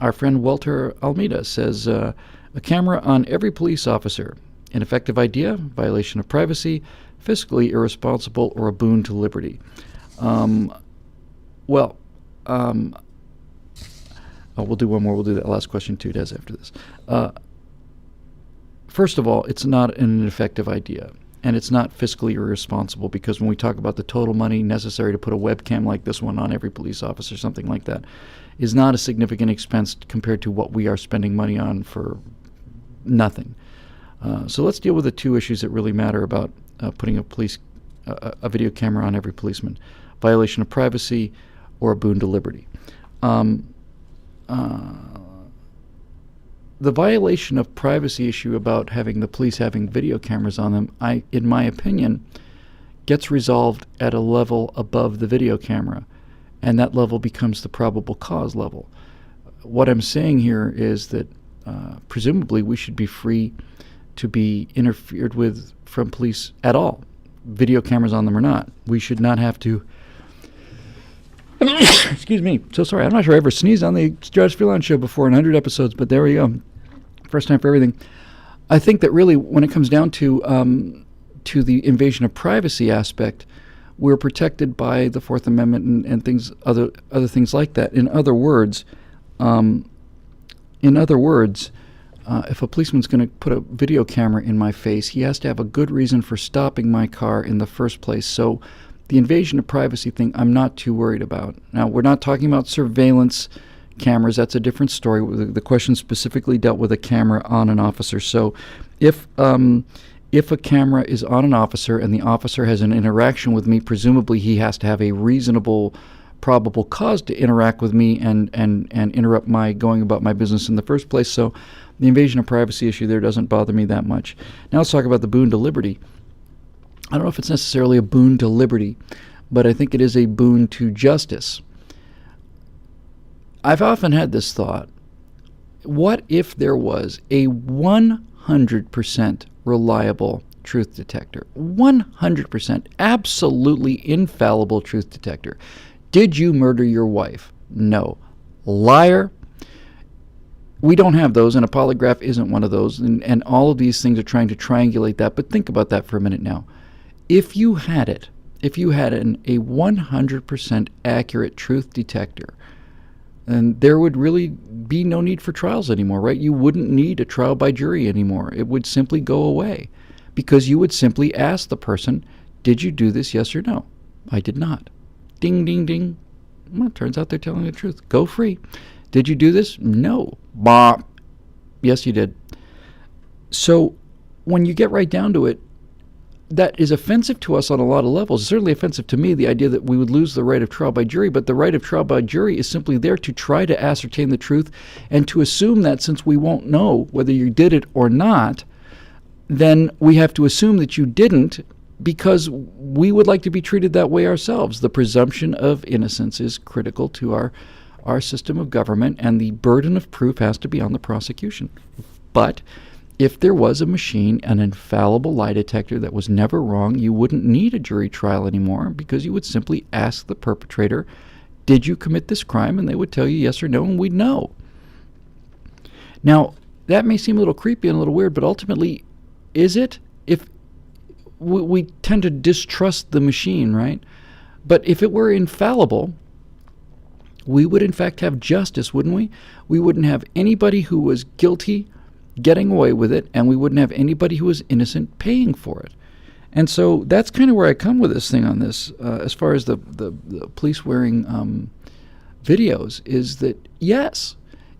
Our friend Walter Almeida says, a camera on every police officer. An effective idea, violation of privacy, fiscally irresponsible, or a boon to liberty. We'll do one more. We'll do that last question too, Des, after this. First of all, it's not an effective idea, and it's not fiscally irresponsible, because when we talk about the total money necessary to put a webcam like this one on every police officer, something like that, is not a significant expense compared to what we are spending money on for nothing. So let's deal with the two issues that really matter about putting a video camera on every policeman: violation of privacy or a boon to liberty. The violation of privacy issue about having the police having video cameras on them, in my opinion, gets resolved at a level above the video camera, and that level becomes the probable cause level. What I'm saying here is that presumably we should be free to be interfered with from police at all, video cameras on them or not. We should not have to excuse me, so sorry, I'm not sure I ever sneezed on the Stratosphere Lounge show before in 100 episodes, but there we go. First time for everything. I think that really, when it comes down to the invasion of privacy aspect, we're protected by the Fourth Amendment and things, other things like that. In other words, if a policeman's going to put a video camera in my face, he has to have a good reason for stopping my car in the first place. So the invasion of privacy thing, I'm not too worried about. Now, we're not talking about surveillance cameras. That's a different story. The question specifically dealt with a camera on an officer. So if a camera is on an officer and the officer has an interaction with me, presumably he has to have a reasonable, probable cause to interact with me and interrupt my going about my business in the first place. So the invasion of privacy issue there doesn't bother me that much. Now let's talk about the boon to liberty. I don't know if it's necessarily a boon to liberty, but I think it is a boon to justice. I've often had this thought: what if there was a 100% reliable truth detector? 100%, absolutely infallible truth detector. Did you murder your wife? No. Liar. We don't have those, and a polygraph isn't one of those, and all of these things are trying to triangulate that. But think about that for a minute now. If you had a 100% accurate truth detector, then there would really be no need for trials anymore, right? You wouldn't need a trial by jury anymore. It would simply go away, because you would simply ask the person, did you do this, yes or no? I did not. Ding, ding, ding. Well, it turns out they're telling the truth. Go free. Did you do this? No. Bah. Yes, you did. So when you get right down to it, that is offensive to us on a lot of levels. It's certainly offensive to me, the idea that we would lose the right of trial by jury, but the right of trial by jury is simply there to try to ascertain the truth and to assume that since we won't know whether you did it or not, then we have to assume that you didn't, because we would like to be treated that way ourselves. The presumption of innocence is critical to our system of government, and the burden of proof has to be on the prosecution. But if there was a machine, an infallible lie detector that was never wrong, you wouldn't need a jury trial anymore, because you would simply ask the perpetrator, did you commit this crime? And they would tell you yes or no, and we'd know. Now, that may seem a little creepy and a little weird, but ultimately, is it? If we tend to distrust the machine, right? But if it were infallible, we would in fact have justice, wouldn't we? We wouldn't have anybody who was guilty getting away with it, and we wouldn't have anybody who was innocent paying for it. And so that's kind of where I come with this thing on this, as far as the police wearing videos, is that, yes,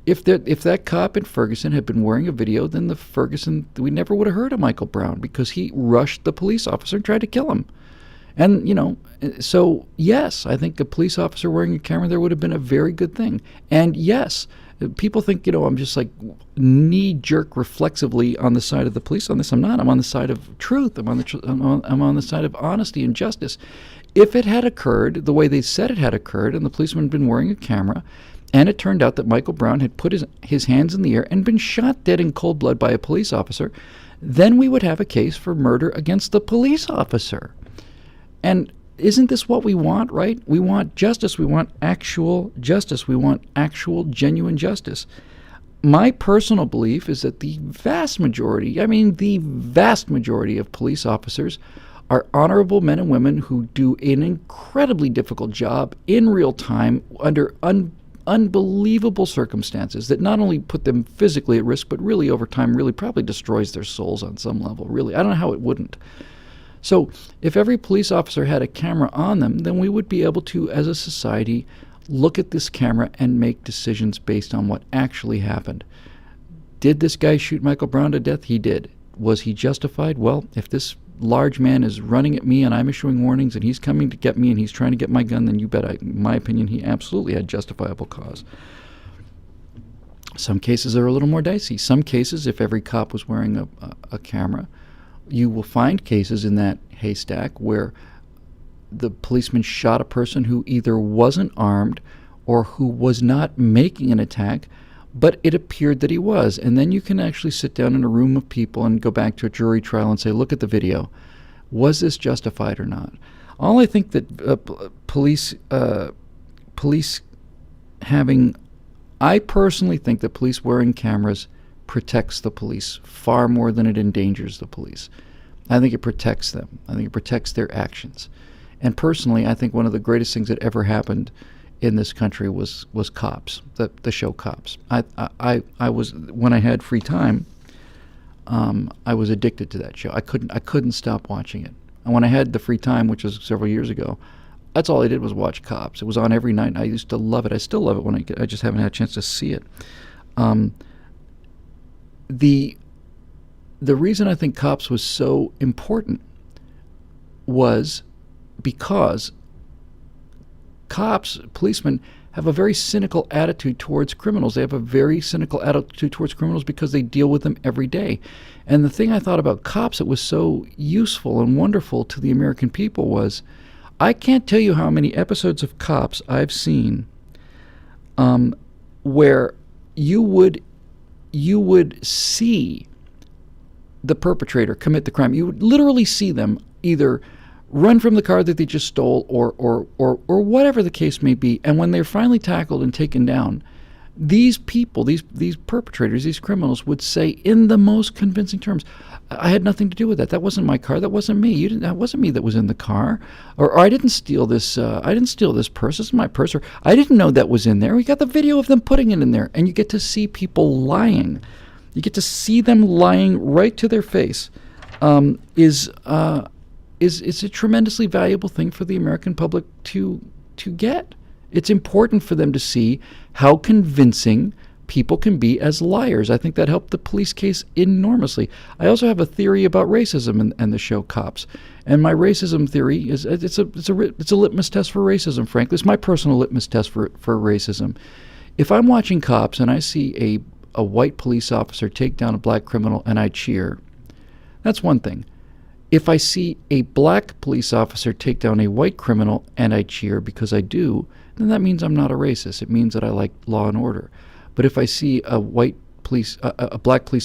if that cop in Ferguson had been wearing a video, then we never would have heard of Michael Brown, because he rushed the police officer and tried to kill him. And, so yes, I think a police officer wearing a camera there would have been a very good thing. And yes, people think, I'm just like knee-jerk reflexively on the side of the police on this. I'm not. I'm on the side of truth. I'm on the side of honesty and justice. If it had occurred the way they said it had occurred, and the policeman had been wearing a camera, and it turned out that Michael Brown had put his hands in the air and been shot dead in cold blood by a police officer, then we would have a case for murder against the police officer. And isn't this what we want, right? We want justice. We want actual justice. We want actual, genuine justice. My personal belief is that the vast majority of police officers are honorable men and women who do an incredibly difficult job in real time under unbelievable circumstances that not only put them physically at risk, but really over time really probably destroys their souls on some level, really. I don't know how it wouldn't. So if every police officer had a camera on them, then we would be able to, as a society, look at this camera and make decisions based on what actually happened. Did this guy shoot Michael Brown to death? He did. Was he justified? Well, if this large man is running at me and I'm issuing warnings and he's coming to get me and he's trying to get my gun, then you bet, in my opinion, he absolutely had justifiable cause. Some cases are a little more dicey. Some cases, if every cop was wearing a camera, you will find cases in that haystack where the policeman shot a person who either wasn't armed or who was not making an attack, but it appeared that he was. And then you can actually sit down in a room of people and go back to a jury trial and say, look at the video. Was this justified or not? All I think that I personally think that police wearing cameras protects the police far more than it endangers the police. I think it protects them. I think it protects their actions. And personally, I think one of the greatest things that ever happened in this country was Cops, the show Cops. I was, when I had free time, I was addicted to that show. I couldn't stop watching it. And when I had the free time, which was several years ago, that's all I did was watch Cops. It was on every night, and I used to love it. I still love it when I just haven't had a chance to see it. The reason I think Cops was so important was because policemen, have a very cynical attitude towards criminals. They have a very cynical attitude towards criminals because they deal with them every day. And the thing I thought about Cops that was so useful and wonderful to the American people was, I can't tell you how many episodes of Cops I've seen where you would see the perpetrator commit the crime. You would literally see them either run from the car that they just stole or whatever the case may be. And when they're finally tackled and taken down, these people, these perpetrators, these criminals would say in the most convincing terms, I had nothing to do with that. That wasn't my car. That wasn't me. That wasn't me that was in the car. Or I didn't steal this. I didn't steal this purse. This is my purse. Or I didn't know that was in there. We got the video of them putting it in there. And you get to see people lying. You get to see them lying right to their face. Is a tremendously valuable thing for the American public to get. It's important for them to see how convincing people can be as liars. I think that helped the police case enormously. I also have a theory about racism and the show Cops. And my racism theory is it's a litmus test for racism, frankly. It's my personal litmus test for racism. If I'm watching Cops and I see a white police officer take down a black criminal and I cheer, that's one thing. If I see a black police officer take down a white criminal and I cheer because I do, then that means I'm not a racist. It means that I like law and order. But if I see a black police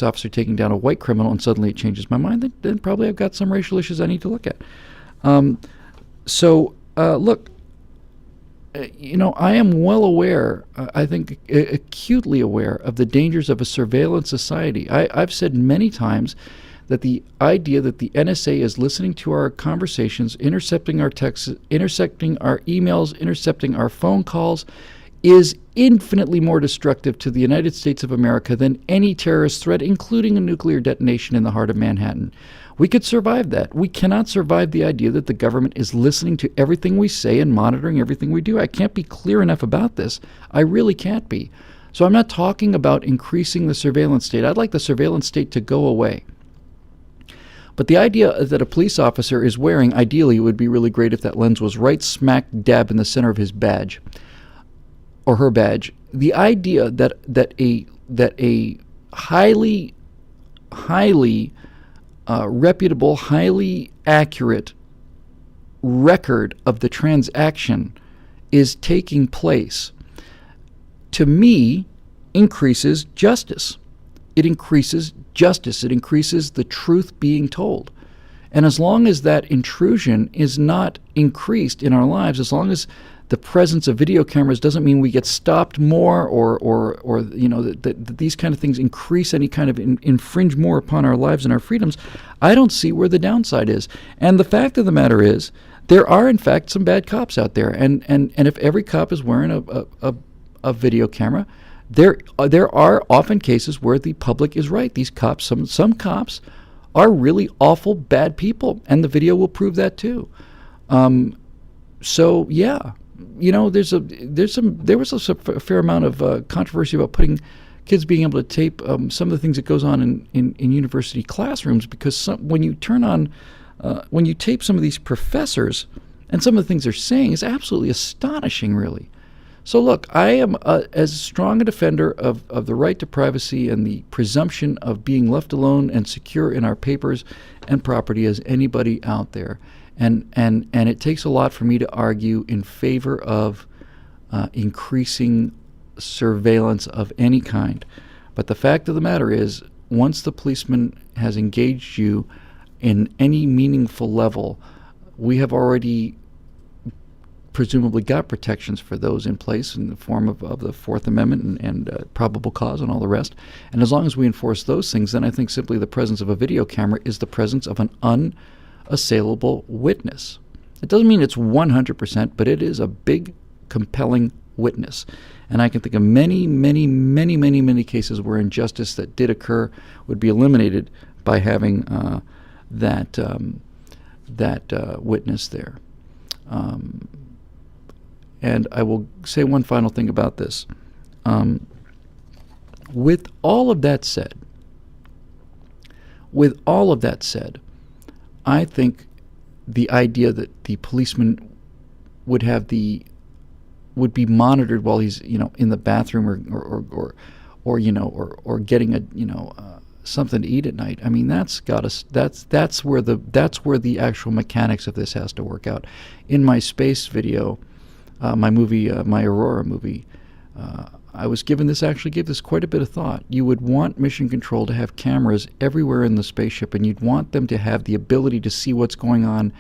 officer taking down a white criminal and suddenly it changes my mind, then probably I've got some racial issues I need to look at. Look, I am well aware, I think acutely aware of the dangers of a surveillance society. I've said many times that the idea that the NSA is listening to our conversations, intercepting our texts, intercepting our emails, intercepting our phone calls, is infinitely more destructive to the United States of America than any terrorist threat, including a nuclear detonation in the heart of Manhattan. We could survive that. We cannot survive the idea that the government is listening to everything we say and monitoring everything we do. I can't be clear enough about this. I really can't be. So I'm not talking about increasing the surveillance state. I'd like the surveillance state to go away. But the idea that a police officer is wearing, ideally it would be really great if that lens was right smack dab in the center of his badge or her badge. The idea that a highly reputable, highly accurate record of the transaction is taking place, to me, increases justice. It increases justice. It increases the truth being told. And as long as that intrusion is not increased in our lives, as long as the presence of video cameras doesn't mean we get stopped more, or that these kind of things increase any kind of infringe more upon our lives and our freedoms, I don't see where the downside is. And the fact of the matter is, there are in fact some bad cops out there, and if every cop is wearing a video camera, there are often cases where the public is right. These cops, some cops, are really awful bad people, and the video will prove that too. So yeah. There was a fair amount of controversy about putting kids being able to tape some of the things that goes on in university classrooms, because when you tape some of these professors and some of the things they're saying is absolutely astonishing, really. So look, I am as strong a defender of the right to privacy and the presumption of being left alone and secure in our papers and property as anybody out there. And it takes a lot for me to argue in favor of increasing surveillance of any kind. But the fact of the matter is, once the policeman has engaged you in any meaningful level, we have already presumably got protections for those in place in the form of the Fourth Amendment and probable cause and all the rest. And as long as we enforce those things, then I think simply the presence of a video camera is the presence of an unassailable witness. It doesn't mean it's 100%, but it is a big, compelling witness. And I can think of many, many, many, many, many cases where injustice that did occur would be eliminated by having that witness there. And I will say one final thing about this. With all of that said, I think the idea that the policeman would be monitored while he's in the bathroom or getting something to eat at night. I mean, that's where the actual mechanics of this has to work out. In my space video, my Aurora movie, I gave this quite a bit of thought. You would want Mission Control to have cameras everywhere in the spaceship, and you'd want them to have the ability to see what's going on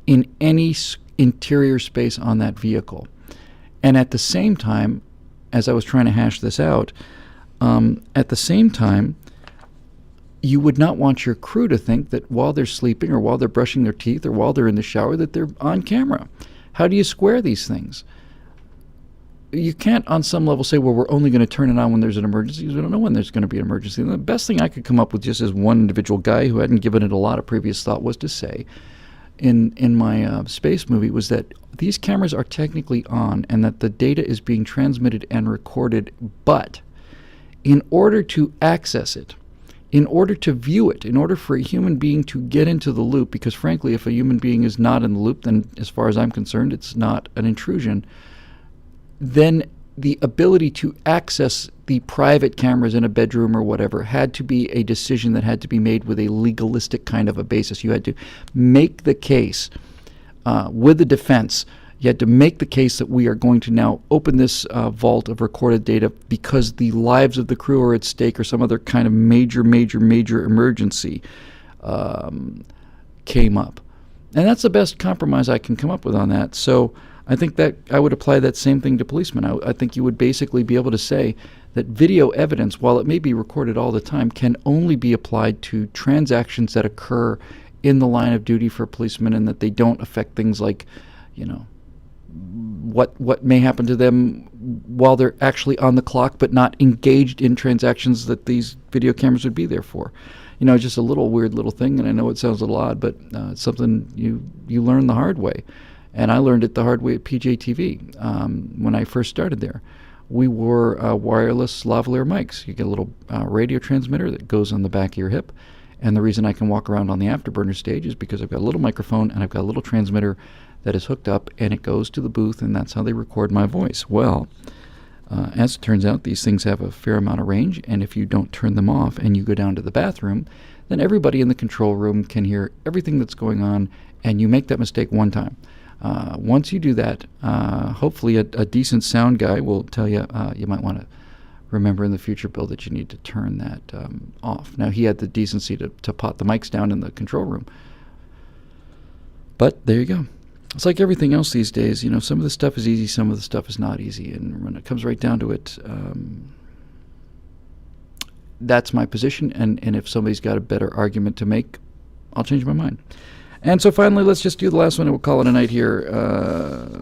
in any interior space on that vehicle. And at the same time, as I was trying to hash this out, at the same time, you would not want your crew to think that while they're sleeping or while they're brushing their teeth or while they're in the shower that they're on camera. How do you square these things? You can't on some level say, well, we're only going to turn it on when there's an emergency, because we don't know when there's going to be an emergency. And the best thing I could come up with, just as one individual guy who hadn't given it a lot of previous thought, was to say in my space movie was that these cameras are technically on and that the data is being transmitted and recorded, but in order to access it, in order to view it, in order for a human being to get into the loop, because frankly, if a human being is not in the loop, then as far as I'm concerned, it's not an intrusion, then the ability to access the private cameras in a bedroom or whatever had to be a decision that had to be made with a legalistic kind of a basis. You had to make the case with the defense. You had to make the case that we are going to now open this vault of recorded data because the lives of the crew are at stake or some other kind of major emergency came up. And that's the best compromise I can come up with on that. So I think that I would apply that same thing to policemen. I think you would basically be able to say that video evidence, while it may be recorded all the time, can only be applied to transactions that occur in the line of duty for policemen, and that they don't affect things like, what may happen to them while they're actually on the clock but not engaged in transactions that these video cameras would be there for. Just a weird little thing, and I know it sounds a little odd, but it's something you learn the hard way. And I learned it the hard way at PJTV when I first started there. We wore wireless lavalier mics. You get a little radio transmitter that goes on the back of your hip. And the reason I can walk around on the afterburner stage is because I've got a little microphone and I've got a little transmitter that is hooked up, and it goes to the booth, and that's how they record my voice. Well, as it turns out, these things have a fair amount of range, and if you don't turn them off and you go down to the bathroom, then everybody in the control room can hear everything that's going on, and you make that mistake one time. Once you do that, hopefully a decent sound guy will tell you you might want to remember in the future, Bill, that you need to turn that off. Now, he had the decency to pot the mics down in the control room, But there you go. It's like everything else these days. Some of the stuff is easy, some of the stuff is not easy. And when it comes right down to it, that's my position. And if somebody's got a better argument to make, I'll change my mind. And so finally, let's just do the last one and we'll call it a night here.